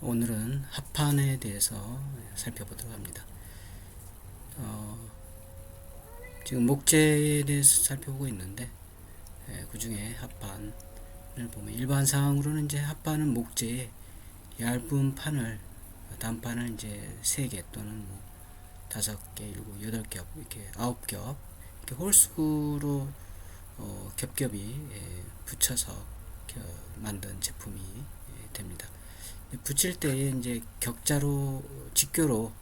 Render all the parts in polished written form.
오늘은 합판에 대해서 살펴보도록 합니다. 지금 목재에 대해서 살펴보고 있는데, 그 중에 합판을 보면 일반 상으로는 이제 합판은 목재에 얇은 판을, 단판을 이제 3개 또는 뭐 5개, 7, 8겹, 이렇게 9겹, 이렇게 홀수로 겹겹이 붙여서 만든 제품이 됩니다. 붙일 때에 이제 격자로 직교로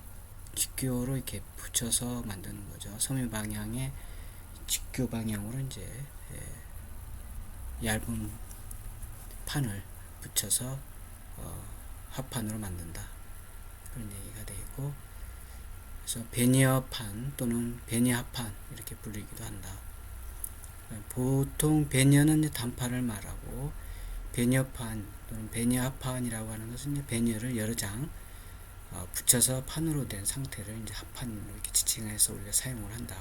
이렇게 붙여서 만드는 거죠. 섬유 방향의 직교 방향으로 이제 얇은 판을 붙여서 합판으로 만든다, 그런 얘기가 되고, 그래서 베니어판 또는 베니합판 이렇게 불리기도 한다. 보통 베니어는 단판을 말하고, 베니어판 또는 베니합판이라고 하는 것은 이제 베니어를 여러 장 붙여서 판으로 된 상태를 이제 합판으로 이렇게 지칭해서 우리가 사용을 한다,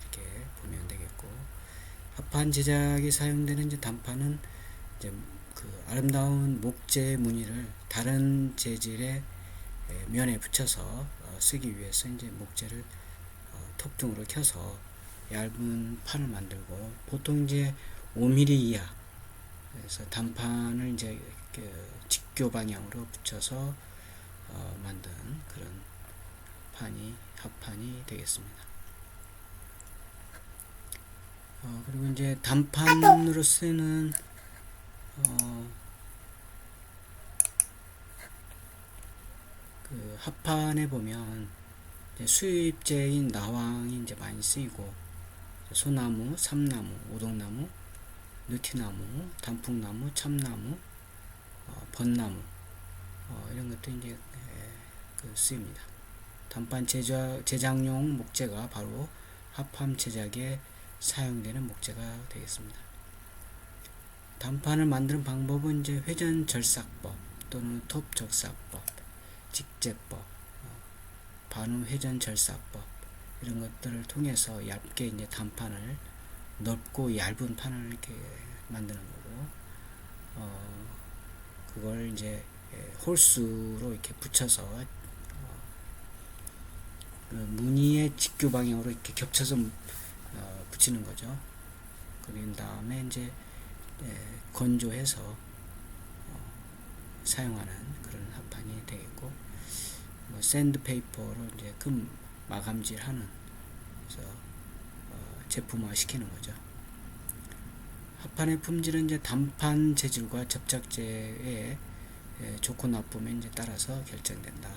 이렇게 보면 되겠고, 합판 제작에 사용되는 이제 단판은 이제 그 아름다운 목재 무늬를 다른 재질의 면에 붙여서 쓰기 위해서 이제 목재를 톱등으로 켜서 얇은 판을 만들고, 보통 이제 5mm 이하, 그래서 단판을 이제 직교 방향으로 붙여서 만든 그런 판이 합판이 되겠습니다. 그리고 이제 단판으로 쓰는 그 합판에 보면 수입재인 나황이 이제 많이 쓰이고, 소나무, 삼나무, 오동나무, 느티나무, 단풍나무, 참나무, 벚나무, 이런 것도 이제 쓰입니다. 단판 제작용 목재가 바로 합판 제작에 사용되는 목재가 되겠습니다. 단판을 만드는 방법은 이제 회전절삭법 또는 톱절삭법, 직제법, 반음 회전절삭법, 이런 것들을 통해서 얇게 이제 단판을, 넓고 얇은 판을 이렇게 만드는 거고, 그걸 이제 홀수로 이렇게 붙여서 그 무늬의 직교 방향으로 이렇게 겹쳐서 붙이는 거죠. 그런 다음에 이제 건조해서 사용하는 그런 합판이 되겠고, 뭐 샌드페이퍼로 이제 금 마감질하는, 그래서 제품화 시키는 거죠. 합판의 품질은 이제 단판 재질과 접착제의 좋고 나쁨에 이제 따라서 결정된다.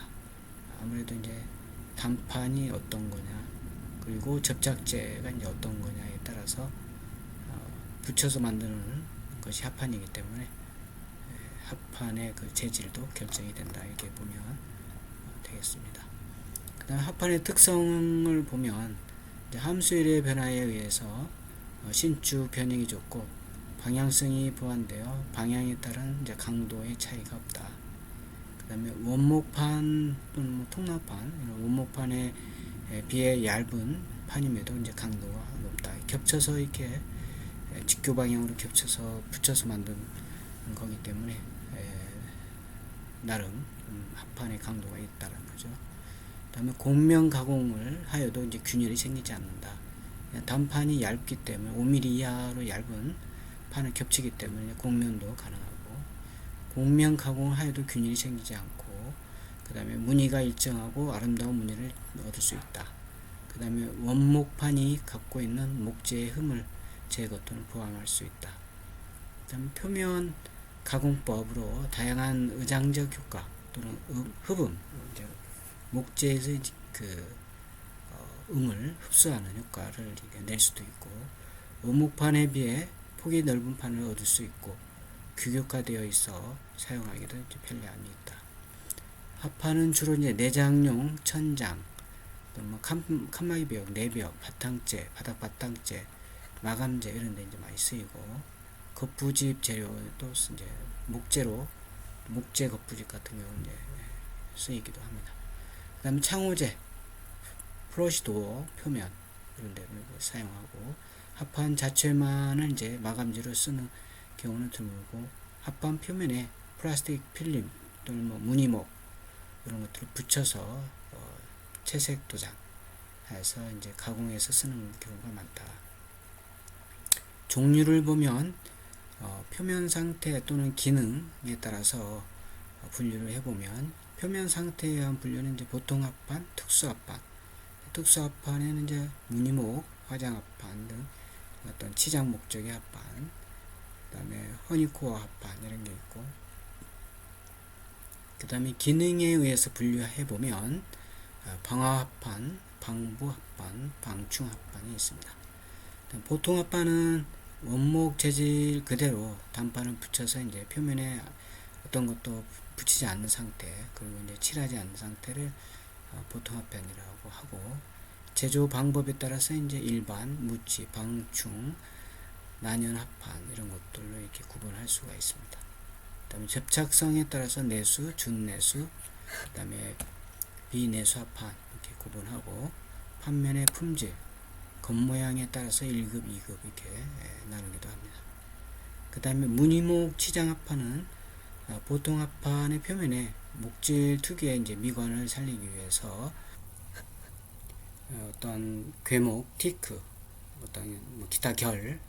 아무래도 이제 단판이 어떤 거냐, 그리고 접착제가 이제 어떤 거냐에 따라서 붙여서 만드는 것이 합판이기 때문에 합판의 그 재질도 결정이 된다, 이렇게 보면 되겠습니다. 그 다음 합판의 특성을 보면, 함수율의 변화에 의해서 신축 변형이 좋고 방향성이 보완되어 방향에 따른 이제 강도의 차이가 없다. 그 다음에 원목판 또는 뭐 통납판, 이런 원목판에 비해 얇은 판임에도 이제 강도가 높다. 겹쳐서 이렇게 직교 방향으로 겹쳐서 붙여서 만든 거기 때문에 나름 합판의 강도가 있다는 거죠. 그 다음에 곡면 가공을 하여도 이제 균열이 생기지 않는다. 단판이 얇기 때문에 5mm 이하로 얇은 판을 겹치기 때문에 곡면도 가능하고, 곡면 가공을 하여도 균열이 생기지 않고, 그 다음에 무늬가 일정하고 아름다운 무늬를 얻을 수 있다. 그 다음에 원목판이 갖고 있는 목재의 흠을 제거 또는 보완할 수 있다. 그 다음에 표면 가공법으로 다양한 의장적 효과 또는 흡음, 목재에서 그 음을 흡수하는 효과를 낼 수도 있고, 원목판에 비해 폭이 넓은 판을 얻을 수 있고, 규격화되어 있어 사용하기도 편리함이 있다. 합판은 주로 이제 내장용 천장, 또 뭐 칸막이 벽, 내벽, 바탕재, 바닥 바탕재, 마감재 이런 데 이제 많이 쓰이고, 겉부집 재료도 이제 목재로, 목재 겉부집 같은 경우는 이제 쓰이기도 합니다. 그 다음에 창호재, 플러시도어 표면 이런 데 사용하고, 합판 자체만을 이제 마감재로 쓰는 경우는 드물고, 합판 표면에 플라스틱 필름 또는 뭐 무늬목 이런 것들을 붙여서 채색 도장 해서 이제 가공해서 쓰는 경우가 많다. 종류를 보면 표면 상태 또는 기능에 따라서 분류를 해보면, 표면 상태에 의한 분류는 이제 보통 합판, 특수 합판. 특수 합판에는 이제 무늬목, 화장 합판 등 어떤 치장 목적의 합판, 그 다음에 허니코어 합판 이런 게 있고, 그 다음에 기능에 의해서 분류해 보면 방화 합판, 방부 합판, 방충 합판이 있습니다. 보통 합판은 원목 재질 그대로 단판을 붙여서 이제 표면에 어떤 것도 붙이지 않는 상태, 그리고 이제 칠하지 않는 상태를 보통 합판이라고 하고, 제조 방법에 따라서 이제 일반, 무치, 방충, 난연 합판 이런 것들로 이렇게 구분할 수가 있습니다. 그다음에 접착성에 따라서 내수, 준내수, 그다음에 비내수 합판 이렇게 구분하고, 판면의 품질, 겉모양에 따라서 1급, 2급 이렇게 나누기도 합니다. 그 다음에 무늬목 치장합판은 보통 합판의 표면에 목질 특유의 이제 미관을 살리기 위해서 어떤 궤목, 티크, 어떤 뭐 기타 결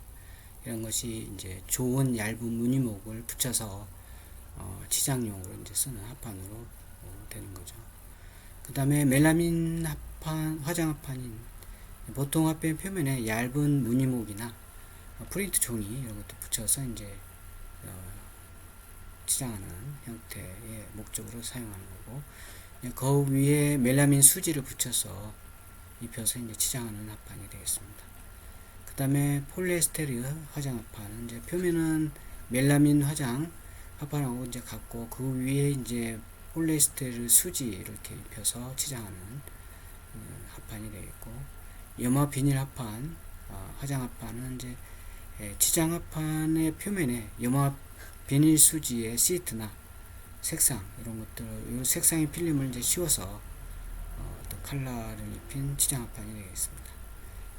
이런 것이 이제 좋은 얇은 무늬목을 붙여서 치장용으로 이제 쓰는 합판으로 되는 거죠. 그 다음에 멜라민 합판, 화장 합판인 보통 합판 표면에 얇은 무늬목이나 프린트 종이 이런 것도 붙여서 이제 치장하는 형태의 목적으로 사용하는 거고, 그 위에 멜라민 수지를 붙여서 입혀서 이제 치장하는 합판이 되겠습니다. 그 다음에 폴리에스테르 화장 합판은 이제 표면은 멜라민 화장 합판하고 이제 같고, 그 위에 이제 폴리에스테르 수지 이렇게 입혀서 치장하는 합판이 되겠고, 염화 비닐 합판, 화장 합판은 이제 치장 합판의 표면에 염화 비닐 수지의 시트나 색상 이런 것들, 이 색상의 필름을 이제 씌워서 또 컬러를 입힌 치장 합판이 되겠습니다.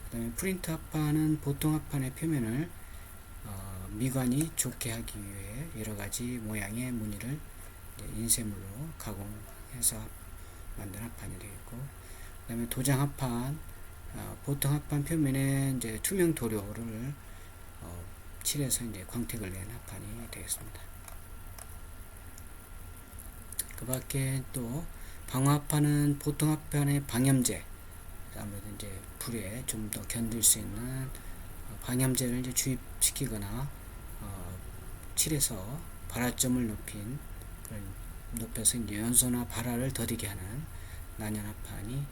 그 다음에 프린트 합판은 보통 합판의 표면을 미관이 좋게 하기 위해 여러 가지 모양의 무늬를 인쇄물로 가공해서 만든 합판이 되겠고, 그 다음에 도장 합판, 보통 합판 표면에 이제 투명 도료를 칠해서 이제 광택을 낸 합판이 되겠습니다. 그 밖에 또 방화 합판은 보통 합판의 방염제, 아무래도 이제 불에 좀 더 견딜 수 있는 방염제를 이제 주입시키거나 칠해서 발화점을 높여서 이제 연소나 발화를 더디게 하는 난연 합판이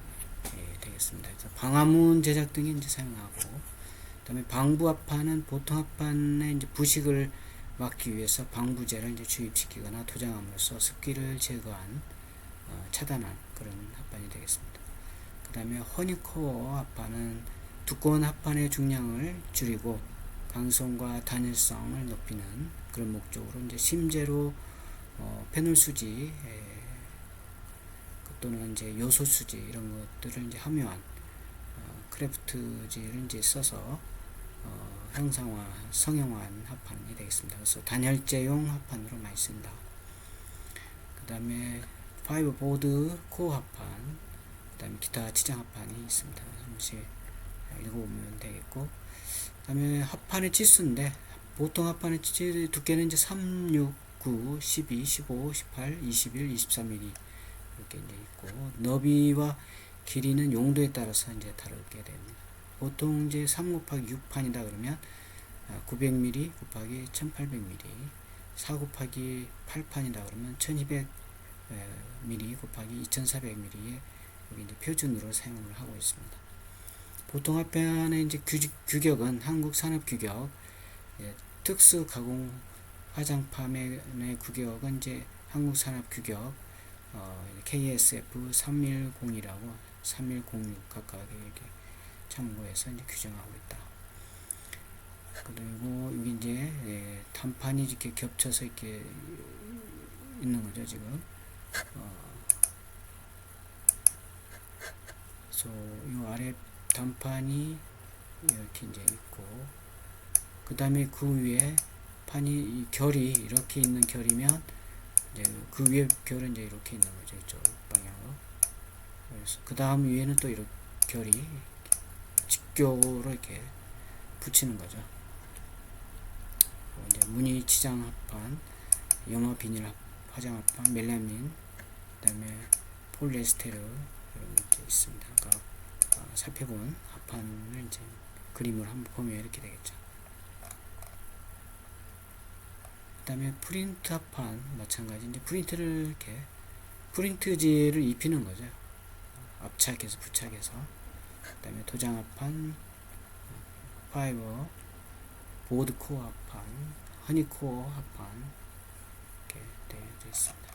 되겠습니다. 그래서 방화문 제작 등에 이제 사용하고, 그다음에 방부 합판은 보통 합판의 이제 부식을 막기 위해서 방부제를 이제 주입시키거나 도장함으로써 습기를 제거한 차단한 그런 합판이 되겠습니다. 그 다음에 허니코어 합판은 두꺼운 합판의 중량을 줄이고 강성과 단열성을 높이는 그런 목적으로 이제 심재로 페놀 수지 또는 이제 요소 수지 이런 것들을 이제 함유한 크래프트지를 이제 써서 성형화한 합판이 되겠습니다. 그래서 단열재용 합판으로 많이 쓴다. 그 다음에 파이브 보드 코어 합판, 그 다음에 기타 치장 합판이 있습니다. 한 번씩 읽어보면 되겠고, 그 다음에 합판의 치수인데 보통 합판의 치수 두께는 이제 3, 6, 9, 12, 15, 18, 21, 23mm 이렇게 이제 있고, 너비와 길이는 용도에 따라서 이제 다르게 됩니다. 보통 이제 3 곱하기 6판이다 그러면 900mm 곱하기 1800mm, 4 곱하기 8판이다 그러면 1200mm 곱하기 2400mm의 여기 이제 표준으로 사용을 하고 있습니다. 보통 합판의 이제 규격은 한국 산업 규격, 특수 가공 화장판의 규격은 이제 한국 산업 규격 KSF 310이라고 3106 각각 이렇게 참고해서 이제 규정하고 있다. 그리고 여기 이제 단판이 이렇게 겹쳐서 이렇게 있는 거죠 지금. 그래서 이 아래 단판이 이렇게 이제 있고, 그 다음에 그 위에 판이 이 결이 이렇게 있는 결이면 이제 그 위에 결은 이제 이렇게 있는 거죠. 이쪽 방향으로. 그래서 그 다음 위에는 또 이렇게 결이 직교로 이렇게 붙이는 거죠. 이제 무늬 치장 합판, 염화 비닐 화장 합판, 멜라민, 그다음에 폴리에스테르 이런 것도 있습니다. 아까 살펴본 합판을 이제 그림을 한번 보면 이렇게 되겠죠. 그다음에 프린트 합판 마찬가지 이제 프린트를 이렇게 프린트지를 입히는 거죠. 압착해서 부착해서. 그다음에 도장 합판, 파이버, 보드 코어 합판, 허니 코어 합판 이렇게 되어 있습니다.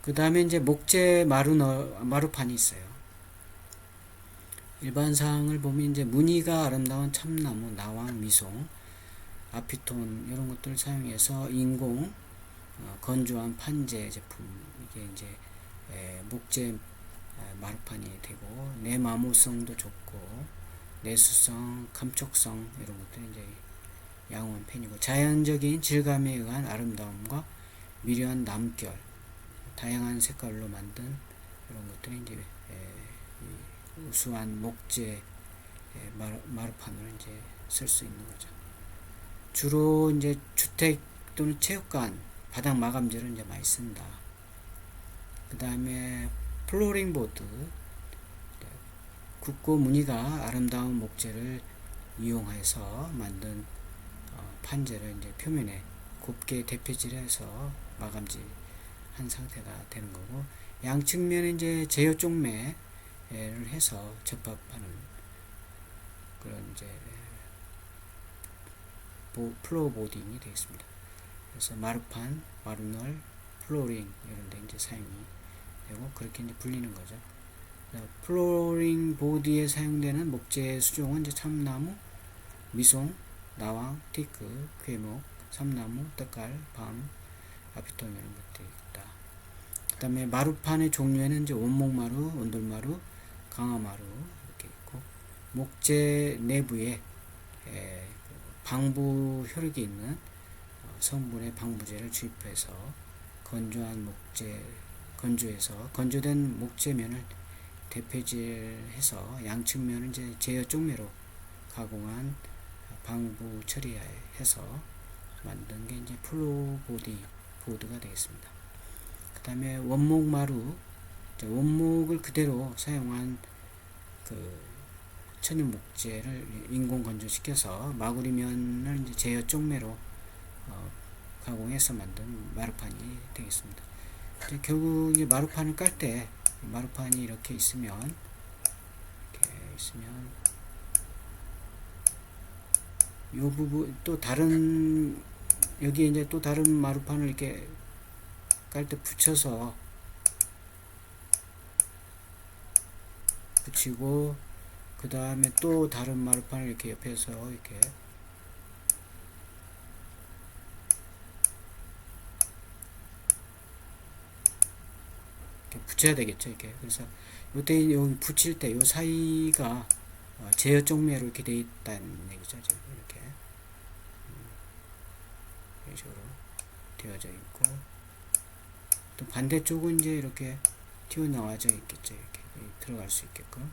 그 다음에 이제 목재 마루판이 있어요. 일반상을 보면 이제 무늬가 아름다운 참나무, 나왕, 미송, 아피톤 이런 것들을 사용해서 인공 건조한 판재 제품, 이게 이제 목재 마루판이 되고 내마모성도 좋고 내수성, 감촉성 이런 것들이 이제 양호한 편이고 자연적인 질감에 의한 아름다움과 미려한 남결, 다양한 색깔로 만든 이런 것들이 이제 우수한 목재 마루판을 이제 쓸 수 있는 거죠. 주로 이제 주택 또는 체육관 바닥 마감재를 이제 많이 쓴다. 그 다음에 플로링 보드, 굵고 무늬가 아름다운 목재를 이용해서 만든 판재를 이제 표면에 곱게 대표질해서 마감질 한 상태가 되는 거고, 양측면에 이제 제어 쪽매를 해서 접합하는 그런 이제 플로어 보딩이 되겠습니다. 그래서 마루판, 마루널, 플로링 이런 데 이제 사용이 되고 그렇게 이제 불리는 거죠. 플로링 보드에 사용되는 목재 수종은 이제 참나무, 미송, 나왕, 티크, 괴목, 삼나무, 떡갈, 밤, 아피톤 이런 것들이 있다. 그 다음에 마루판의 종류에는 이제 원목마루, 온돌마루, 강화마루 이렇게 있고, 목재 내부에 방부 혈육이 있는 성분의 방부제를 주입해서 건조된 목재면을 대표질해서 양측면을 이제 제어 쪽매로 가공한 방부 처리해서 만든 게 이제 플로어 보드가 되겠습니다. 그 다음에 원목 마루, 원목을 그대로 사용한 그 천연 목재를 인공 건조시켜서 마구리면을 이제 제어 쪽매로 가공해서 만든 마루판이 되겠습니다. 결국 이 마루판을 깔 때 마루판이 이렇게 있으면 이 부분 또 다른 여기에 이제 또 다른 마루판을 이렇게 깔 때 붙이고 그 다음에 또 다른 마루판을 이렇게 옆에서 이렇게 붙여야 되겠죠. 이렇게. 그래서 요때 여기 붙일 때 요 사이가 제어 쪽매로 이렇게 되어 있다는 얘기죠. 이렇게 이런 식으로 되어져 있고, 또 반대쪽은 이제 이렇게 튀어나와져 있겠죠. 이렇게 들어갈 수 있게끔.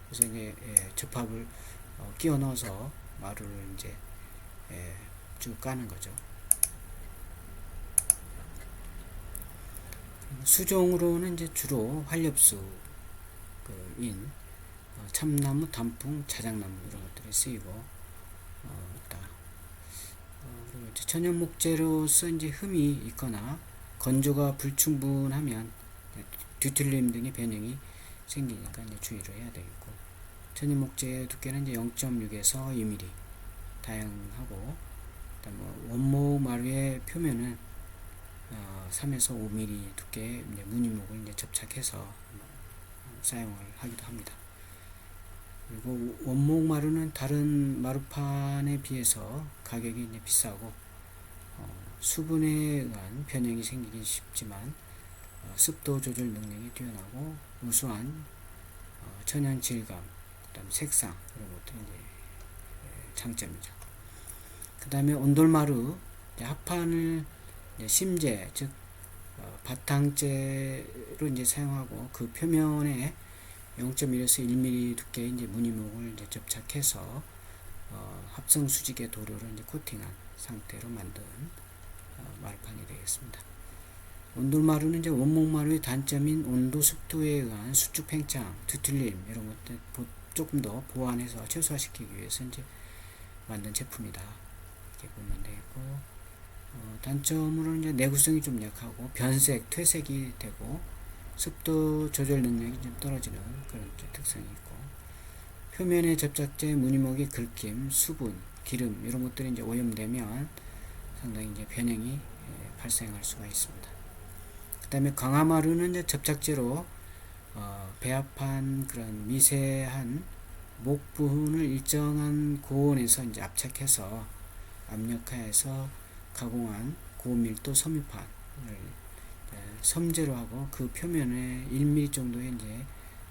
그래서 이제 접합을 끼워 넣어서 마루를 이제 쭉 까는 거죠. 수종으로는 이제 주로 활엽수인 참나무, 단풍, 자작나무 이런 것들이 쓰이고 그리고 이제 천연 목재로서 이제 흠이 있거나 건조가 불충분하면 뒤틀림 등의 변형이 생기니까 이제 주의를 해야 되겠고, 천연 목재의 두께는 이제 0.6에서 2mm 다양하고, 그다음에 원목 마루의 표면은 3에서 5mm 두께의 무늬목을 이제 접착해서 사용을 하기도 합니다. 그리고 원목 마루는 다른 마루판에 비해서 가격이 이제 비싸고 수분에 의한 변형이 생기기 쉽지만 습도 조절 능력이 뛰어나고 우수한 천연 질감, 그다음에 색상 이런 것들이 이제 장점이죠. 그 다음에 온돌마루 합판을 이제 심재 즉 바탕재로 이제 사용하고 그 표면에 0.1에서 1mm 두께의 이제 무늬목을 이제 접착해서 합성 수직의 도료를 이제 코팅한 상태로 만든 마루판이 되겠습니다. 온돌마루는 이제 원목마루의 단점인 온도, 습도에 의한 수축 팽창, 뒤틀림 이런 것들 조금 더 보완해서 최소화시키기 위해서 이제 만든 제품이다. 이렇게 보면 되겠고, 단점으로는 이제 내구성이 좀 약하고 변색, 퇴색이 되고 습도 조절 능력이 좀 떨어지는 그런 특성이 있고, 표면에 접착제 무늬목의 긁힘, 수분, 기름 이런 것들이 이제 오염되면 상당히 이제 변형이 발생할 수가 있습니다. 그 다음에 강화마루는 이제 접착제로 배합한 그런 미세한 목 부분을 일정한 고온에서 이제 압착해서 압력하여서 가공한 고밀도 섬유판을 섬재로 하고 그 표면에 1mm 정도의 이제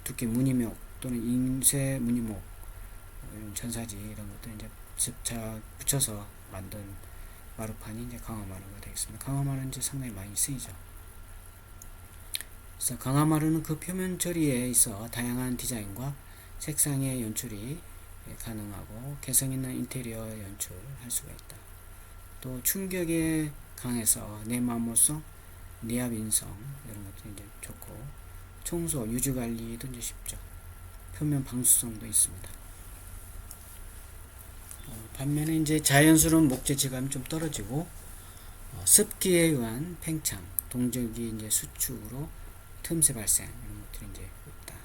두께 무늬목 또는 인쇄 무늬목 전사지 이런 것들 이제 붙여서 만든 마루판이 이제 강화마루가 되겠습니다. 강화마루는 이제 상당히 많이 쓰이죠. 그래서 강화마루는 그 표면 처리에 있어 다양한 디자인과 색상의 연출이 가능하고 개성 있는 인테리어 연출할 수가 있다. 또 충격에 강해서 내마모성, 내압인성 이런 것도 이제 좋고 청소, 유지 관리도 이제 쉽죠. 표면 방수성도 있습니다. 반면에 이제 자연스러운 목재 질감이 좀 떨어지고 습기에 의한 팽창, 동적이 이제 수축으로 틈새 발생 이런 것들이 이제 있다.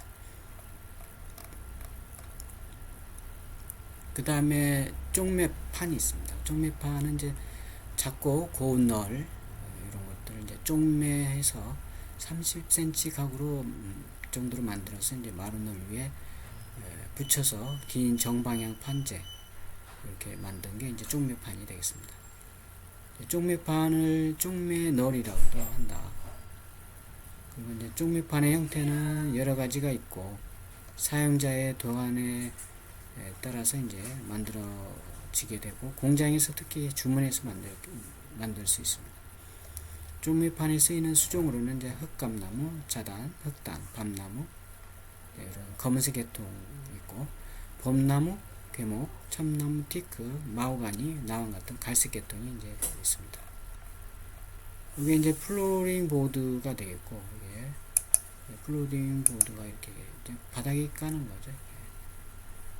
그 다음에 쪽매판이 있습니다. 쪽매판은 이제 작고 고운 널 이런 것들을 이제 쪽매해서 30cm 각으로 정도로 만들어서 이제 마루널 위에 붙여서 긴 정방향 판재 이렇게 만든 게 이제 쪽매판이 되겠습니다. 쪽매판을 쪽매널이라고도 한다. 그리고 이제 쪽매판의 형태는 여러 가지가 있고 사용자의 도안에 따라서 이제 만들어지게 되고 공장에서 특히 주문해서 만들 수 있습니다. 쪽매판에 쓰이는 수종으로는 이제 흑감나무, 자단, 흑당, 밤나무 이런 검은색 계통 있고 범나무, 괴목, 참나무, 티크, 마호가니, 나왕 같은 갈색 계통이 이제 있습니다. 이게 이제 플로링 보드가 되겠고, 이게 플로링 보드가 이렇게 이제 바닥에 까는 거죠.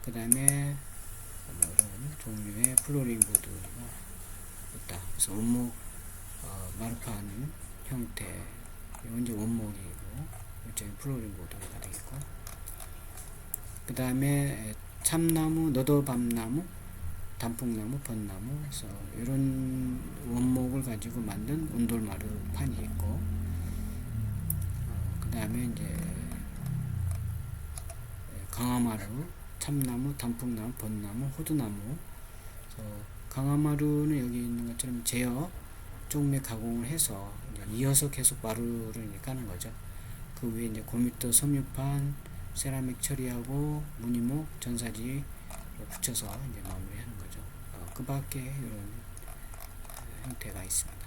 그 다음에 이런 종류의 플로링 보드가 있다. 그래서 원목 마루판 형태, 이건 이제 원목이고, 일종의 플로링 보드가 되겠고, 그 다음에 참나무, 너도밤나무, 단풍나무, 벚나무, 그래서 이런 원목을 가지고 만든 온돌마루판이 있고, 그 다음에 이제 강화마루, 참나무, 단풍나무, 벚나무, 호두나무. 그래서 강화마루는 여기 있는 것처럼 제어, 쪽매 가공을 해서 이어서 계속 마루를 까는 거죠. 그 위에 이제 고밀도 섬유판, 세라믹 처리하고 무늬목, 전사지 붙여서 이제 마무리하는 거죠. 그 밖에 이런 형태가 있습니다.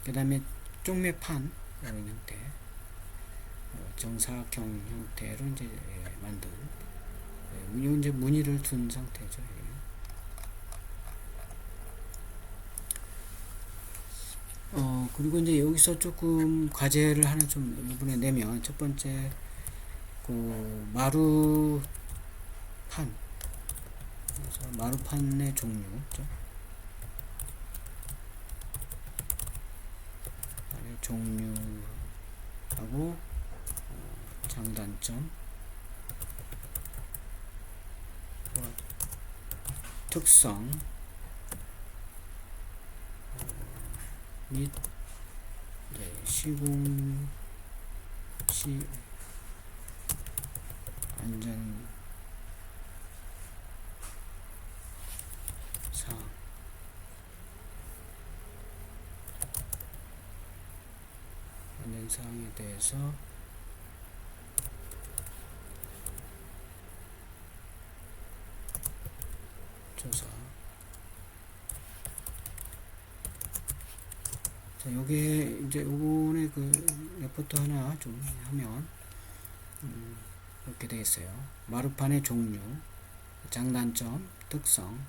그 다음에 쪽매판 이런 형태, 정사각형 형태로 이제 만든 이제 무늬를 둔 상태죠. 그리고 이제 여기서 조금 과제를 하나 좀 이번에 내면 첫 번째 그 마루판, 그래서 마루판의 종류죠. 종류하고 장단점, 특성 및 시공 시 안전 사항, 안전 사항에 대해서 조사 자, 요게 이제 요번에 그 레포트 하나 좀 하면 이렇게 되겠어요. 마루판의 종류, 장단점, 특성,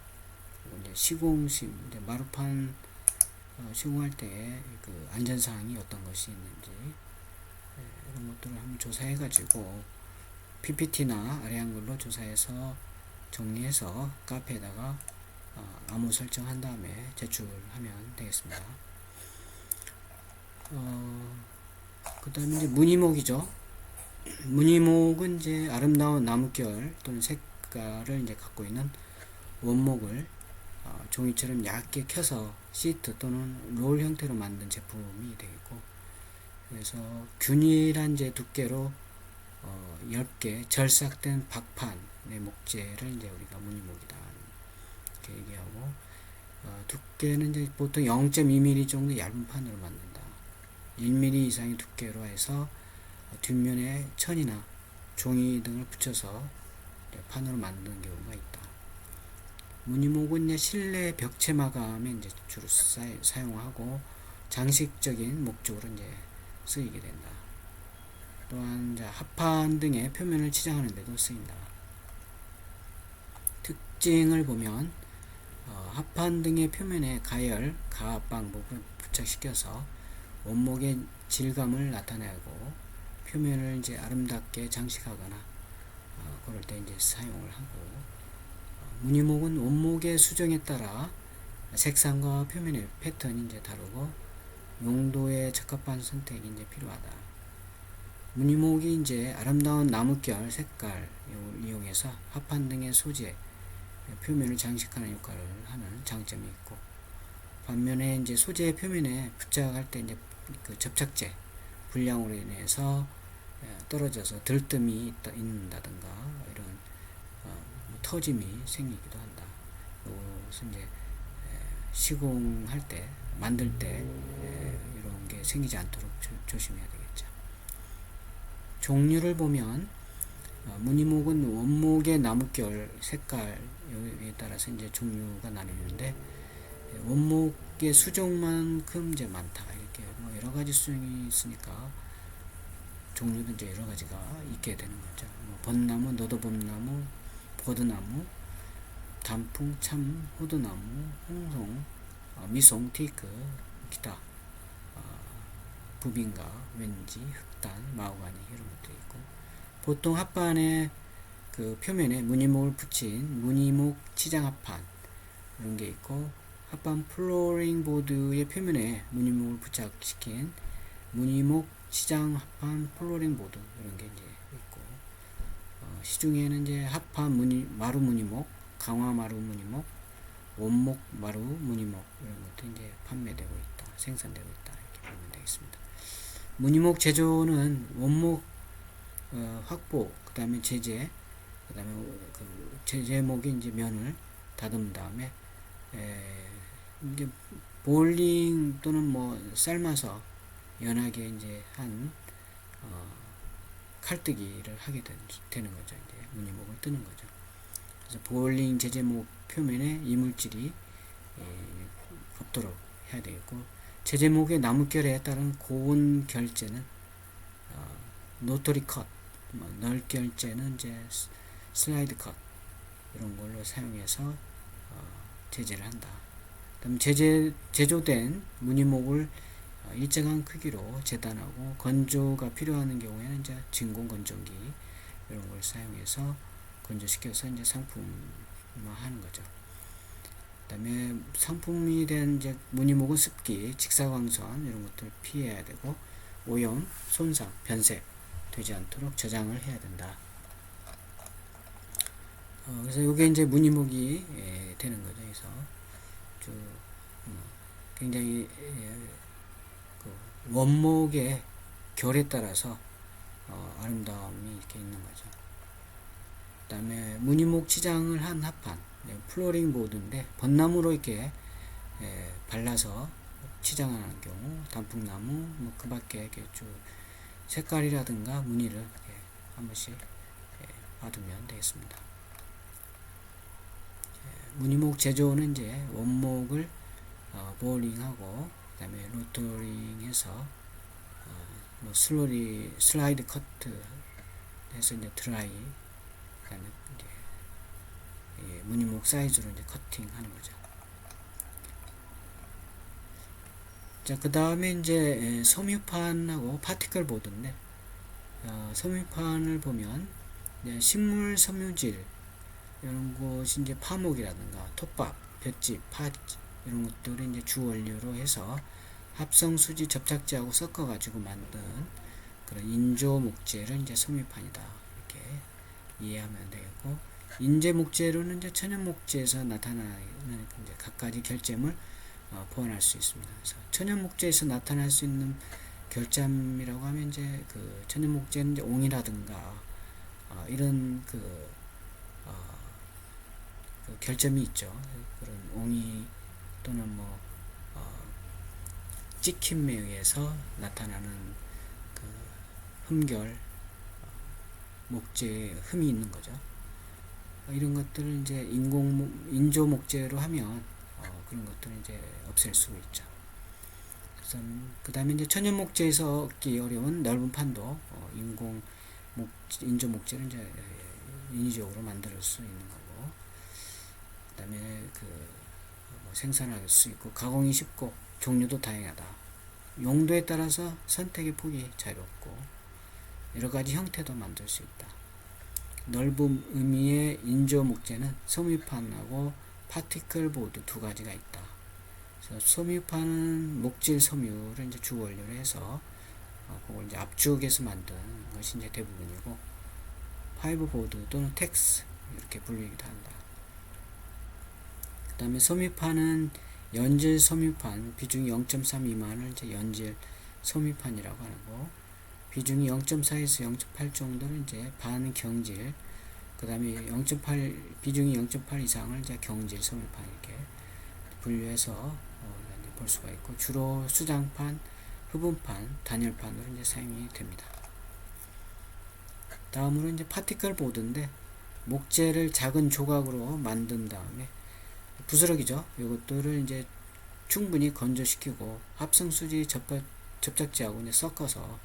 그리고 이제 시공심, 이제 마루판 시공할 때 그 안전사항이 어떤 것이 있는지 이런 것들을 한번 조사해가지고 PPT나 아래 한글로 조사해서 정리해서 카페에다가 암호 설정한 다음에 제출하면 되겠습니다. 그 다음에 이제 무늬목이죠. 무늬목은 이제 아름다운 나뭇결 또는 색깔을 이제 갖고 있는 원목을 종이처럼 얇게 켜서 시트 또는 롤 형태로 만든 제품이 되겠고, 그래서 균일한 이제 두께로 얇게 절삭된 박판의 목재를 이제 우리가 무늬목이다 이렇게 얘기하고, 두께는 이제 보통 0.2mm 정도 얇은 판으로 만든다. 1mm 이상의 두께로 해서 뒷면에 천이나 종이 등을 붙여서 판으로 만드는 경우가 있다. 무늬목은 이제 실내 벽체 마감에 이제 주로 사용하고 장식적인 목적으로 이제 쓰이게 된다. 또한 이제 합판 등의 표면을 치장하는 데도 쓰인다. 특징을 보면 합판 등의 표면에 가열, 가압 방법을 부착시켜서 원목의 질감을 나타내고 표면을 이제 아름답게 장식하거나 그럴 때 이제 사용을 하고, 무늬목은 원목의 수정에 따라 색상과 표면의 패턴이 이제 다르고 용도에 적합한 선택이 이제 필요하다. 무늬목이 이제 아름다운 나뭇결 색깔을 이용해서 합판 등의 소재 표면을 장식하는 역할을 하는 장점이 있고, 반면에 이제 소재 표면에 부착할 때 이제 그 접착제 불량으로 인해서 떨어져서 들뜸이 있는다든가 이런 터짐이 생기기도 한다. 이것은 이제 시공할 때 만들 때 이런 게 생기지 않도록 조심해야 되겠죠. 종류를 보면 무늬목은 원목의 나뭇결 색깔에 따라서 이제 종류가 나뉘는데, 원목의 수종만큼 이제 많다. 이렇게 뭐 여러 가지 수종이 있으니까 종류도 이제 여러 가지가 있게 되는 거죠. 뭐 벚나무, 너도봄나무, 버드나무, 단풍, 참, 호두나무, 홍송, 미송, 테이크, 기타, 부빈가, 왠지, 흑단, 마호가니 이런 것도 있고, 보통 합판의 그 표면에 무늬목을 붙인 무늬목 치장 합판 이런 게 있고, 합판 플로링 보드의 표면에 무늬목을 부착시킨 무늬목 치장 합판 플로링 보드 이런 게 이제 있고, 시중에는 이제 합판 마루 무늬목, 강화 마루 무늬목, 원목 마루 무늬목 이런 것도 이제 판매되고 있다, 생산되고 있다 이렇게 보면 되겠습니다. 무늬목 제조는 원목 확보, 그 다음에 제재, 그 다음에 그 제재목이 이제 면을 다듬은 다음에 이제 볼링 또는 뭐 삶아서 연하게 이제 한 칼뜨기를 하게 되는 거죠. 이제 무늬목을 뜨는 거죠. 그래서 볼링 제재목 표면에 이물질이 없도록 해야 되겠고, 제재목의 나뭇결에 따른 고온 결제는 노토리 컷, 널 결제는 이제 슬라이드 컷 이런 걸로 사용해서 제재를 한다. 그다음 제조된 무늬목을 일정한 크기로 재단하고 건조가 필요한 경우에는 이제 진공 건조기 이런 걸 사용해서 건조시켜서 이제 상품화하는 거죠. 그다음에 상품이 된 이제 무늬목은 습기, 직사광선 이런 것들 피해야 되고, 오염, 손상, 변색 되지 않도록 저장을 해야 된다. 그래서 이게 이제 무늬목이 되는 거죠. 그래서 굉장히 그 원목의 결에 따라서 아름다움이 이렇게 있는 거죠. 그 다음에 무늬목 치장을 한 합판, 플로링 보드인데 벚나무로 이렇게 발라서 치장하는 경우, 단풍나무, 뭐 그 밖에 이렇게 쭉 색깔이라든가 무늬를 이렇게 한 번씩 받으면 되겠습니다. 무늬목 제조는 이제 원목을 볼링하고 그다음에 로터링해서 뭐 슬라이드 커트 해서 이제 드라이, 그다음에 이제 무늬목 사이즈로 이제 커팅하는 거죠. 자, 그 다음에 이제 섬유판하고 파티클 보드인데, 섬유판을 보면 식물 섬유질 이런 것이 이제 파목이라든가 톱밥, 볏짚, 팥 이런 것들을 이제 주 원료로 해서 합성 수지 접착제하고 섞어 가지고 만든 그런 인조 목재를 이제 섬유판이다 이렇게 이해하면 되겠고, 인재 목재로는 이제 천연 목재에서 나타나는 이제 갖가지 결점을 보완할 수 있습니다. 그래서 천연 목재에서 나타날 수 있는 결점이라고 하면 이제 그 천연 목재는 이제 옹이라든가 이런 그 결점이 있죠. 그런 옹이 또는 뭐 찍힘에 의해서 나타나는 그 흠결, 목재에 흠이 있는 거죠. 이런 것들을 이제 인조 목재로 하면 그런 것들을 이제 없앨 수가 있죠. 그래서 그 다음에 이제 천연 목재에서 얻기 어려운 넓은 판도 인조 목재를 이제 인위적으로 만들 수 있는 거고, 그 다음에 뭐 생산할 수 있고 가공이 쉽고 종류도 다양하다. 용도에 따라서 선택의 폭이 자유롭고 여러 가지 형태도 만들 수 있다. 넓은 의미의 인조 목재는 섬유판하고 파티클 보드 두 가지가 있다. 그래서 섬유판은 목질 섬유를 이제 주 원료로 해서 그걸 이제 압축해서 만든 것이 이제 대부분이고, 파이버 보드 또는 텍스 이렇게 불리기도 한다. 그 다음에 섬유판은 연질 섬유판 비중이 0.3 미만을 이제 연질 섬유판이라고 하고, 비중이 0.4에서 0.8 정도는 이제 반경질, 그 다음에 비중이 0.8 이상을 이제 경질 섬유판 이렇게 분류해서 볼 수가 있고, 주로 수장판, 흡음판, 단열판으로 이제 사용이 됩니다. 다음으로 이제 파티클 보드인데, 목재를 작은 조각으로 만든 다음에 부스러기죠. 이것들을 이제 충분히 건조시키고 합성 수지 접착제하고 이제 섞어서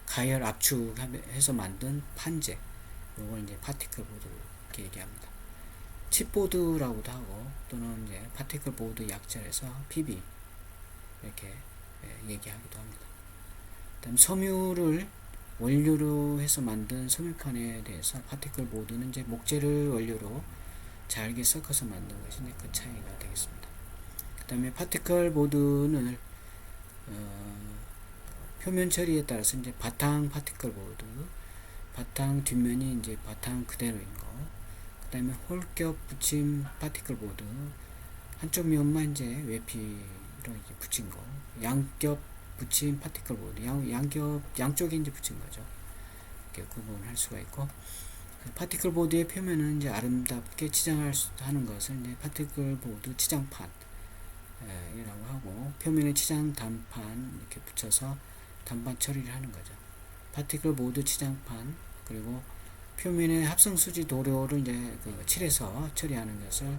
가열 압축해서 만든 판재, 이걸 이제 파티클 보드 이렇게 얘기합니다. 칩보드라고도 하고 또는 이제 파티클 보드 약자에서 PB 이렇게 얘기하기도 합니다. 그다음 섬유를 원료로 해서 만든 섬유판에 대해서 파티클 보드는 이제 목재를 원료로 잘게 섞어서 만든 것이 이제 그 차이가 되겠습니다. 그 다음에 파티클 보드는 표면 처리에 따라서 이제 바탕 파티클 보드, 바탕 뒷면이 이제 바탕 그대로인 거, 그 다음에 홀겹 붙임 파티클 보드, 한쪽 면만 이제 외피로 이제 붙인 거, 양겹 붙임 파티클 보드, 양쪽에 이제 붙인 거죠. 이렇게 구분할 수가 있고, 파티클 보드의 표면은 이제 아름답게 치장하는 것을 이제 파티클 보드 치장판 이라고 하고, 표면에 치장 단판 이렇게 붙여서 단판 처리를 하는 거죠. 파티클 보드 치장판, 그리고 표면에 합성 수지 도료를 이제 칠해서 처리하는 것을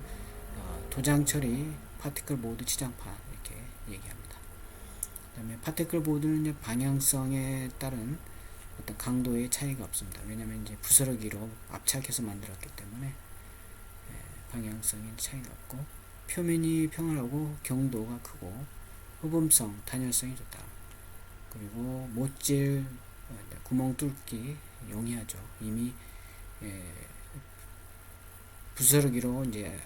도장 처리 파티클 보드 치장판 이렇게 얘기합니다. 그다음에 파티클 보드는 이제 방향성에 따른 어떤 강도의 차이가 없습니다. 왜냐하면 이제 부스러기로 압착해서 만들었기 때문에 방향성에 차이가 없고, 표면이 평활하고 경도가 크고 흡음성, 단열성이 좋다. 그리고 못질, 구멍 뚫기 용이하죠. 이미 부스러기로 이제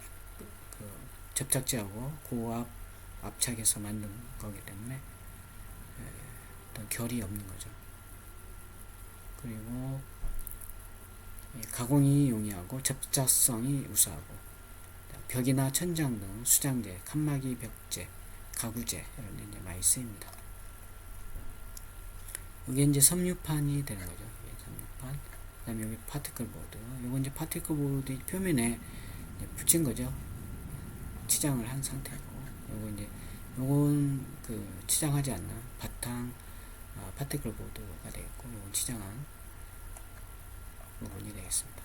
접착제하고 고압 압착해서 만든 거기 때문에 어떤 결이 없는 거죠. 그리고 가공이 용이하고 접착성이 우수하고, 벽이나 천장 등 수장재, 칸막이 벽재, 가구재 이런 데 이제 많이 쓰입니다. 이게 이제 섬유판이 되는 거죠. 섬유판. 그다음에 여기 파티클 보드. 이거 이제 파티클 보드 표면에 붙인 거죠. 치장을 한 상태고, 요거 이제 요건 그 치장하지 않는 바탕 파티클 보드가 되겠고, 요건 치장한 부분이 되겠습니다.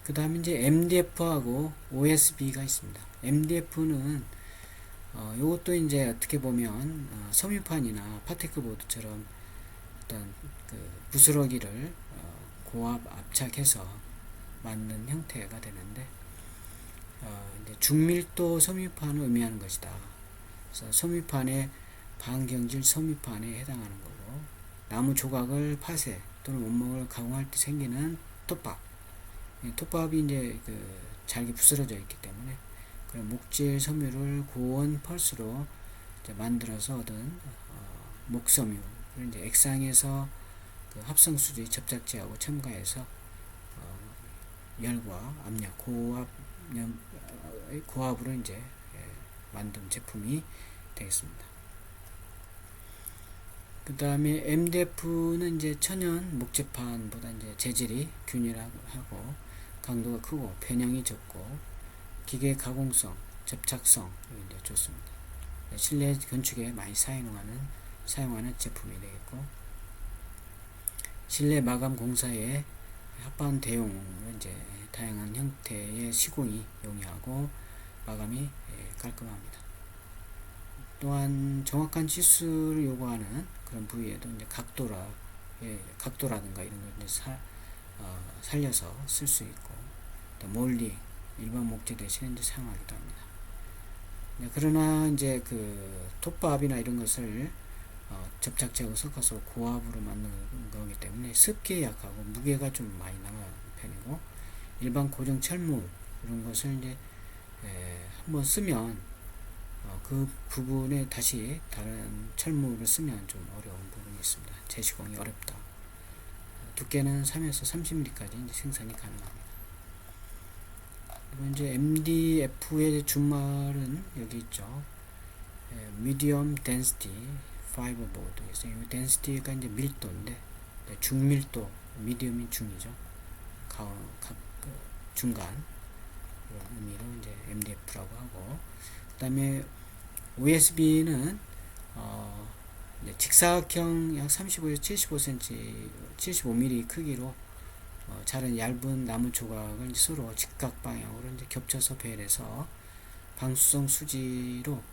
그 다음에 이제 MDF하고 OSB가 있습니다. MDF는 요것도 이제 어떻게 보면 섬유판이나 파티클 보드처럼 어떤 그 부스러기를 고압 압착해서 만든 형태가 되는데 이제 중밀도 섬유판을 의미하는 것이다. 그래서 섬유판의 반경질 섬유판에 해당하는 거고, 나무 조각을 파쇄 또는 원목을 가공할 때 생기는 톱밥. 톱밥이 이제 그 잘게 부스러져 있기 때문에 그런 목질 섬유를 고온 펄스로 이제 만들어서 얻은 목섬유를 이제 액상에서 그 합성 수지 접착제하고 첨가해서 열과 압력 고압으로 이제 만든 제품이 되겠습니다. 그 다음에 MDF는 이제 천연 목재판보다 이제 재질이 균일하고 강도가 크고 변형이 적고 기계 가공성, 접착성 이제 좋습니다. 실내 건축에 많이 사용하는 제품이 되겠고, 실내 마감 공사에 합판 대용으로 이제 다양한 형태의 시공이 용이하고 마감이 깔끔합니다. 또한 정확한 치수를 요구하는 그런 부위에도 이제 각도라든가 이런 걸 이제 살려서 쓸 수 있고, 또 몰딩 일반 목재 대신에 이제 사용하기도 합니다. 그러나 이제 그 톱밥이나 이런 것을 접착제하고 섞어서 고압으로 만든 거기 때문에 습기에 약하고 무게가 좀 많이 나가는 편이고, 일반 고정 철물 이런 것을 이제 한번 쓰면 그 부분에 다시 다른 철물을 쓰면 좀 어려운 부분이 있습니다. 재시공이 어렵다. 두께는 3에서 30mm까지 이제 생산이 가능합니다. 그리고 이제 MDF의 준말은 여기 있죠. Medium Density Fiberboard. 그래서 이 density가 이제 밀도인데, 중밀도, medium이 중이죠. 중간 의미로 이제 MDF라고 하고, 그 다음에 OSB는 직사각형 약 35에서 75cm, 75mm 크기로 자른 얇은 나무 조각을 서로 직각 방향으로 이제 겹쳐서 배열해서 방수성 수지로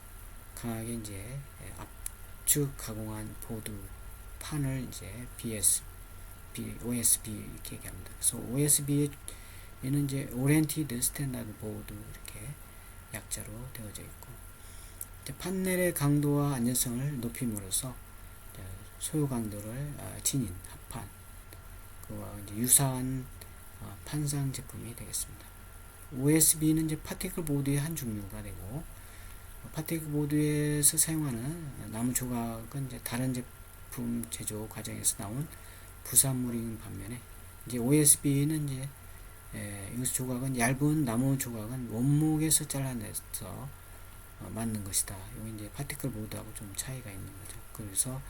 강하게 이제 압축 가공한 보드 판을 이제 OSB 이렇게 얘기합니다. 그래서 OSB에는 이제 Oriented Standard Board 이렇게 약자로 되어져 있고, 판넬의 강도와 안전성을 높임으로써 소요 강도를 지닌 합판 그와 이제 유사한 판상 제품이 되겠습니다. OSB는 이제 파티클 보드의 한 종류가 되고, 파티클 보드에서 사용하는 나무 조각은 이제 다른 제품 제조 과정에서 나온 부산물인 반면에, 이제 OSB는 이제 이 조각은 얇은 나무 조각은 원목에서 잘라내서 만든 것이다. 여기 이제 파티클 보드하고 좀 차이가 있는 거죠. 그래서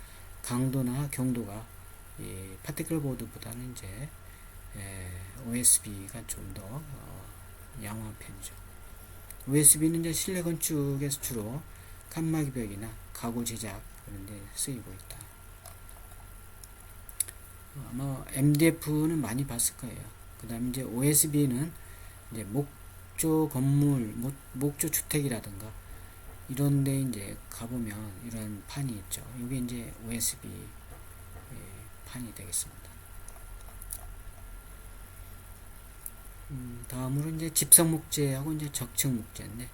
강도나 경도가 이 파티클 보드보다는 이제 OSB가 좀 더 양호한 편이죠. OSB는 이제 실내 건축에서 주로 칸막이 벽이나 가구 제작 그런 데 쓰이고 있다. 아마 MDF는 많이 봤을 거예요. 그 다음에 이제 OSB는 이제 목조 건물, 목조 주택이라든가 이런 데 이제 가보면 이런 판이 있죠. 이게 이제 OSB 판이 되겠습니다. 다음으로 이제 집성 목재하고 이제 적층 목재인데,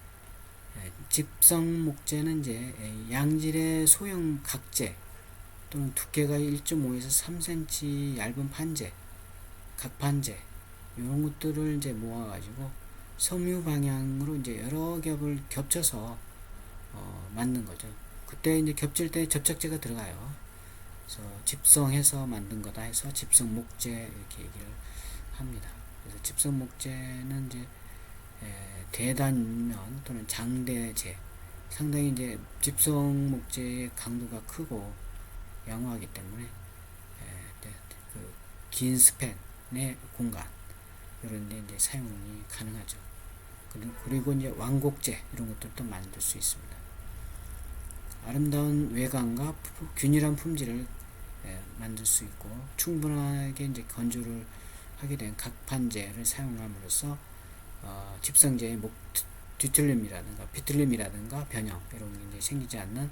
집성 목재는 이제 양질의 소형 각재 또는 두께가 1.5에서 3cm 얇은 판재, 각판재 이런 것들을 이제 모아가지고 섬유 방향으로 이제 여러 겹을 겹쳐서 만든 거죠. 그때 이제 겹칠 때 접착제가 들어가요. 그래서 집성해서 만든 거다 해서 집성 목재 이렇게 얘기를 합니다. 그래서 집성 목재는 이제 대단면 또는 장대재, 상당히 이제 집성 목재의 강도가 크고 양호하기 때문에 그 긴 스팬의 공간 이런 데 이제 사용이 가능하죠. 그리고 이제 완곡재 이런 것들도 만들 수 있습니다. 아름다운 외관과 균일한 품질을 만들 수 있고, 충분하게 이제 건조를 하게 된 각판재를 사용함으로써 집성재의 뒤틀림이라든가 비틀림이라든가 변형 이런 게 이제 생기지 않는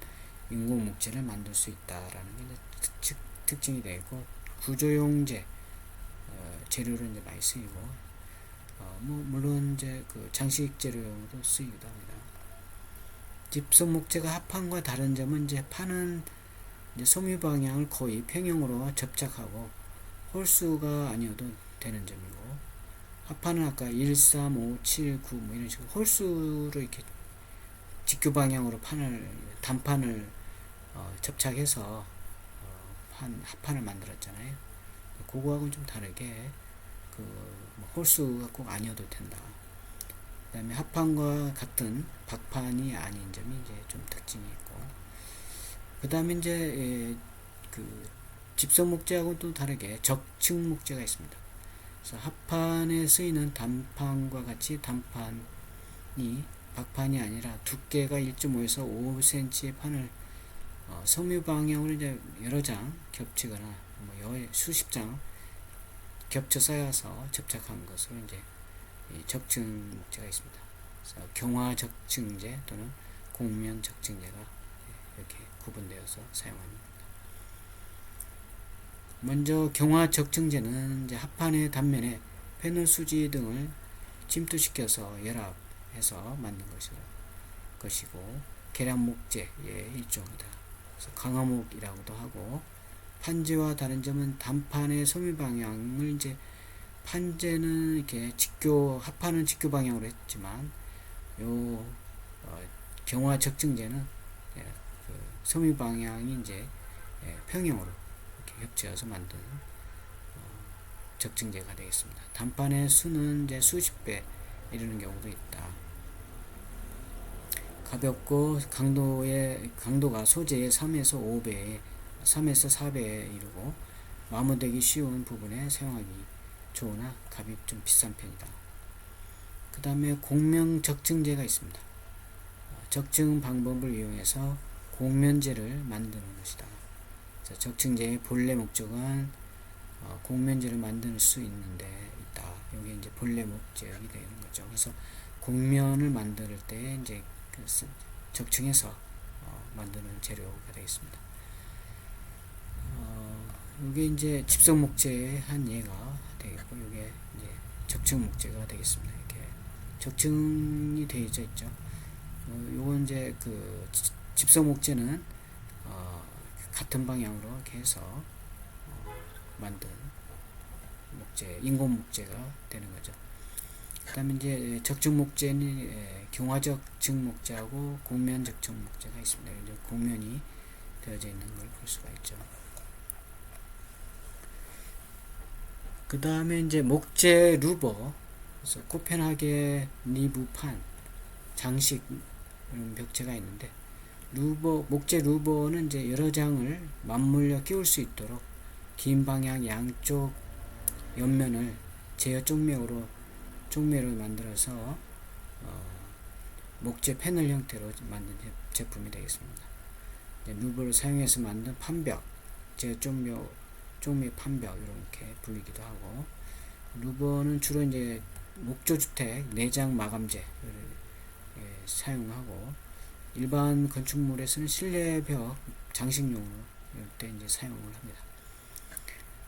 인공 목재를 만들 수 있다라는 게 이제 특징이 되고, 구조용재 재료로 이제 많이 쓰이고, 물론 이제 그 장식 재료용으로 쓰이기도 합니다. 집성 목재가 합판과 다른 점은 이제 판은 이제 섬유 방향을 거의 평형으로 접착하고 홀수가 아니어도 되는 점이고, 합판은 아까 1, 3, 5, 7, 9 뭐 이런 식으로 홀수로 이렇게 직교 방향으로 단판을 접착해서 합판을 만들었잖아요. 그거하고는 좀 다르게 홀수가 꼭 아니어도 된다. 그 다음에 합판과 같은 박판이 아닌 점이 이제 좀 특징이 있고, 그 다음에 이제 그 집성 목재하고 또 다르게 적층 목재가 있습니다. 그래서 합판에 쓰이는 단판과 같이 단판이 박판이 아니라 두께가 1.5에서 5cm의 판을 섬유 방향으로 이제 여러 장 겹치거나 수십 장 겹쳐 쌓여서 접착한 것으로 이제 적층 목재가 있습니다. 그래서 경화 적층재 또는 곡면 적층재가 이렇게 구분되어서 사용합니다. 먼저 경화 적층재는 이제 합판의 단면에 페놀 수지 등을 침투시켜서 열합해서 만든 것이고, 계량 목재의 일종이다. 그래서 강화목이라고도 하고, 판재와 다른 점은 단판의 섬유 방향을 이제 판재는 이렇게 합판은 직교 방향으로 했지만 경화 적층재는 그 섬유 방향이 이제 평형으로 이렇게 겹쳐서 만든 적층재가 되겠습니다. 단판의 수는 이제 수십 배 이르는 경우도 있다. 가볍고 강도가 소재의 3에서 4배에 이르고 마모되기 쉬운 부분에 사용하기 좋으나 값이 좀 비싼 편이다. 그 다음에 곡면 적층재가 있습니다. 적층 방법을 이용해서 곡면재를 만드는 것이다. 적층재의 본래 목적은 곡면재를 만들 수 있는데 있다. 여기 이제 본래 목적이 되는 거죠. 그래서 곡면을 만들 때 이제 적층해서 만드는 재료가 되겠습니다. 이게 이제 집성 목재의 한 예가 되겠고, 이게 이제 적층 목재가 되겠습니다. 이렇게 적층이 되어져 있죠. 요건 이제 그 집성 목재는 같은 방향으로 이렇게 해서 만든 목재, 인공 목재가 되는 거죠. 그 다음에 이제 적층 목재는 경화적층 목재하고 곡면 적층 목재가 있습니다. 이제 곡면이 되어져 있는 걸 볼 수가 있죠. 그 다음에 이제 목재 루버, 그래서 코펜하겐 리브판, 장식 이런 벽체가 있는데, 목재 루버는 이제 여러 장을 맞물려 끼울 수 있도록 긴 방향 양쪽 옆면을 제어 쪽매로 만들어서 목재 패널 형태로 만든 제품이 되겠습니다. 루버를 사용해서 만든 판벽, 제어 쪽매 판벽 이렇게 불리기도 하고, 루버는 주로 이제 목조주택 내장 마감재를 사용하고, 일반 건축물에서는 실내벽 장식용으로 이럴 때 이제 사용을 합니다.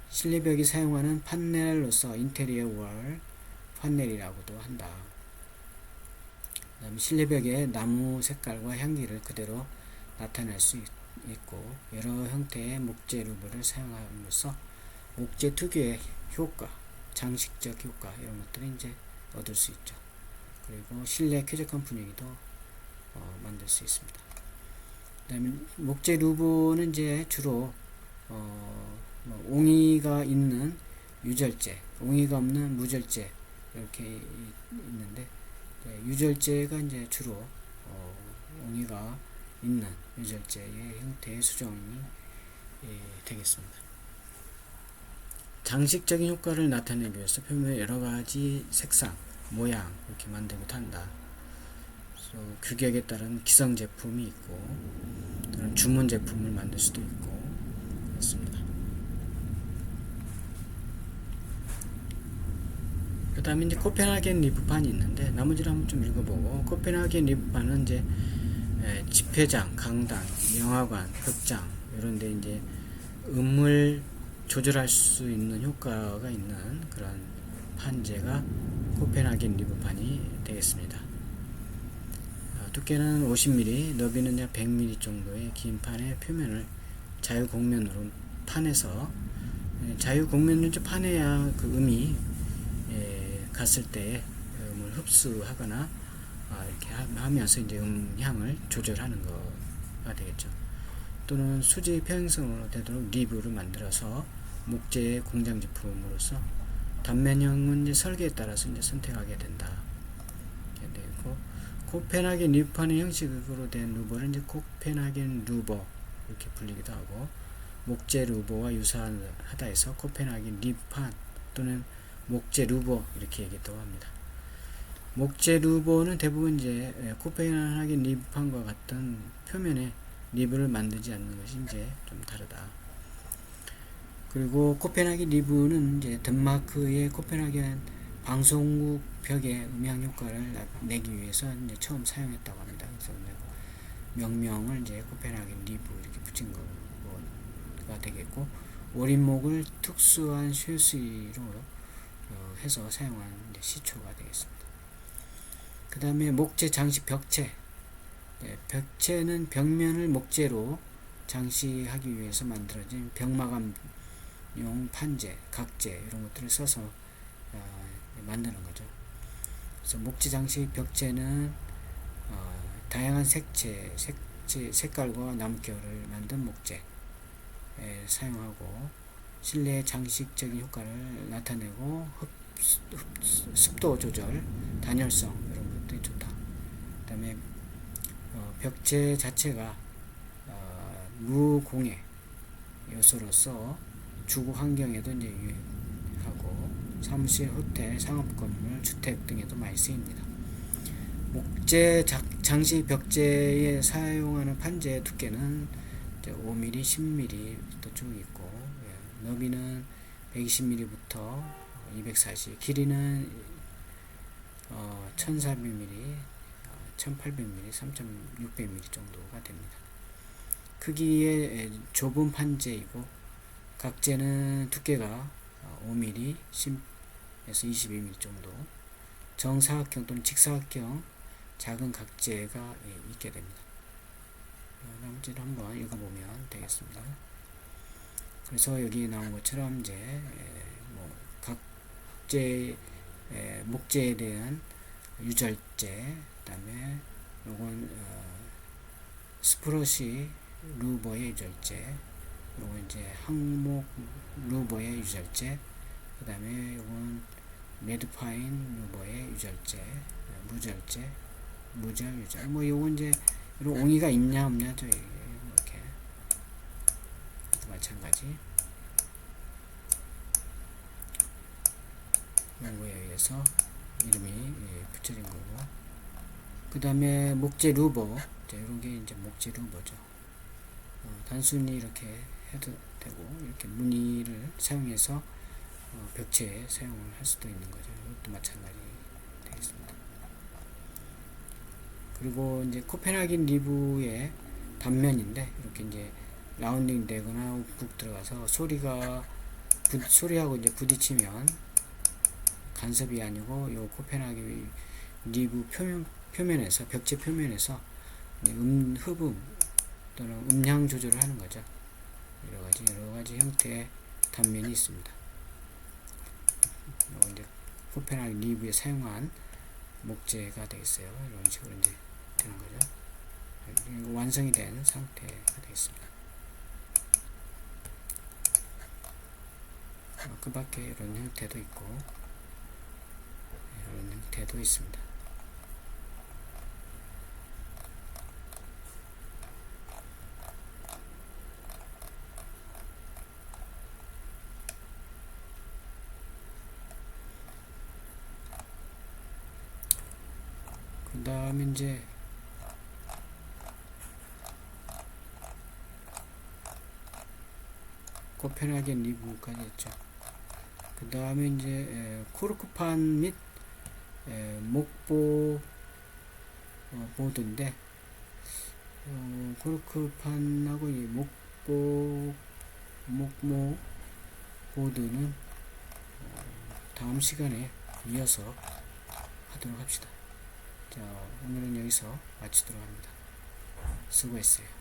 실내벽이 사용하는 판넬로서 인테리어 월 판넬이라고도 한다. 그 다음에 실내벽의 나무 색깔과 향기를 그대로 나타낼 수 있고, 여러 형태의 목재 루버를 사용함으로써 목재 특유의 효과, 장식적 효과 이런 것들을 이제 얻을 수 있죠. 그리고 실내 쾌적한 분위기도 만들 수 있습니다. 그 다음에 목재 루버는 이제 주로 옹이가 있는 유절재, 옹이가 없는 무절재 이렇게 있는데, 유절재가 이제 주로 옹이가 있는 유절재의 형태의 수정이 되겠습니다. 장식적인 효과를 나타내기 위해서 표면에 여러가지 색상, 모양 이렇게 만들기도 한다. 규격에 따른 기성 제품이 있고, 또는 주문 제품을 만들 수도 있고 그렇습니다. 그 다음에 이제 코펜하겐 리브판이 있는데 나머지를 한번 좀 읽어보고, 코펜하겐 리브판은 이제 집회장, 강당, 영화관, 극장 이런데 이제 음을 조절할 수 있는 효과가 있는 그런 판재가 코펜하겐 리브판이 되겠습니다. 두께는 50mm, 너비는 약 100mm 정도의 긴 판의 표면을 자유곡면으로 판에서, 자유곡면을 판해야 그 음이 갔을 때 음을 흡수하거나 이렇게 하면서 이제 음향을 조절하는 거가 되겠죠. 또는 수지 평행선으로 되도록 리브를 만들어서 목재의 공장 제품으로서 단면형은 이제 설계에 따라서 이제 선택하게 된다. 이렇게 되고, 코펜하겐 리브판의 형식으로 된 루버를 이제 코펜하겐 루버 이렇게 불리기도 하고, 목재 루버와 유사하다 해서 코펜하겐 리브판 또는 목재 루버 이렇게 얘기도 합니다. 목재 루버는 대부분 이제 코펜하겐 리브판과 같은 표면에 리브를 만들지 않는 것이 이제 좀 다르다. 그리고 코펜하겐 리브는 이제 덴마크의 코펜하겐 방송국 벽에 음향 효과를 내기 위해서 이제 처음 사용했다고 합니다. 그래서 명명을 이제 코펜하겐 리브 이렇게 붙인 거가 되겠고, 오린목을 특수한 쉐시로 해서 사용한 시초가 되겠습니다. 그 다음에 목재 장식 벽체. 벽체는 벽면을 목재로 장식하기 위해서 만들어진 벽마감용 판재, 각재 이런 것들을 써서 만드는 거죠. 그래서 목재 장식 벽체는 다양한 색깔과 나무결을 만든 목재 사용하고, 실내 장식적인 효과를 나타내고 습도 조절, 단열성 이런 것들이 좋다. 그 다음에 벽체 자체가 무공해 요소로서 주거 환경에도 이제 유익하고, 사무실, 호텔, 상업건물, 주택 등에도 많이 쓰입니다. 목재 장식 벽체에 사용하는 판재의 두께는 5mm, 10mm 쭉 있고, 너비는 120mm부터 240, 길이는 1400mm, 1800mm, 3600mm 정도가 됩니다. 크기의 좁은 판재이고, 각재는 두께가 5mm, 10에서 22mm 정도, 정사각형 또는 직사각형 작은 각재가 있게 됩니다. 나머지를 한번 읽어보면 되겠습니다. 그래서 여기 나온 것처럼 이제 각재, 목재에 대한 유절제, 그다음에 요건 스프러시 루버의 유절제, 요건 이제 항목 루버의 유절제, 그다음에 요건 매드파인 루버의 유절제, 무절제, 무절 유절. 요건 이제 이런 옹이가 있냐 없냐죠. 이렇게 마찬가지. 요거에 의해서 이름이 붙여진 거고, 그 다음에 목재 루버. 이런 게 이제 목재 루버죠. 단순히 이렇게 해도 되고, 이렇게 무늬를 사용해서 벽체에 사용을 할 수도 있는 거죠. 이것도 마찬가지 되겠습니다. 그리고 이제 코펜하겐 리브의 단면인데, 이렇게 이제 라운딩 되거나 욱북 들어가서 소리하고 이제 부딪히면 간섭이 아니고, 요 코펜하겐 리브 표면에서, 벽체 표면에서 흡음 또는 음량 조절을 하는 거죠. 여러 가지 형태의 단면이 있습니다. 요거 이제 코펜하겐 리브에 사용한 목재가 되겠어요. 이런 식으로 이제 되는 거죠. 그리고 완성이 된 상태가 되겠습니다. 그 밖에 이런 형태도 있고, 이런 형태도 있습니다. 그 다음에 이제 코펜하겐 리브까지 했죠. 그 다음에 이제 코르크판 및 목보 보드인데, 코르크판하고 이 목모 보드는 다음 시간에 이어서 하도록 합시다. 자, 오늘은 여기서 마치도록 합니다. 수고했어요.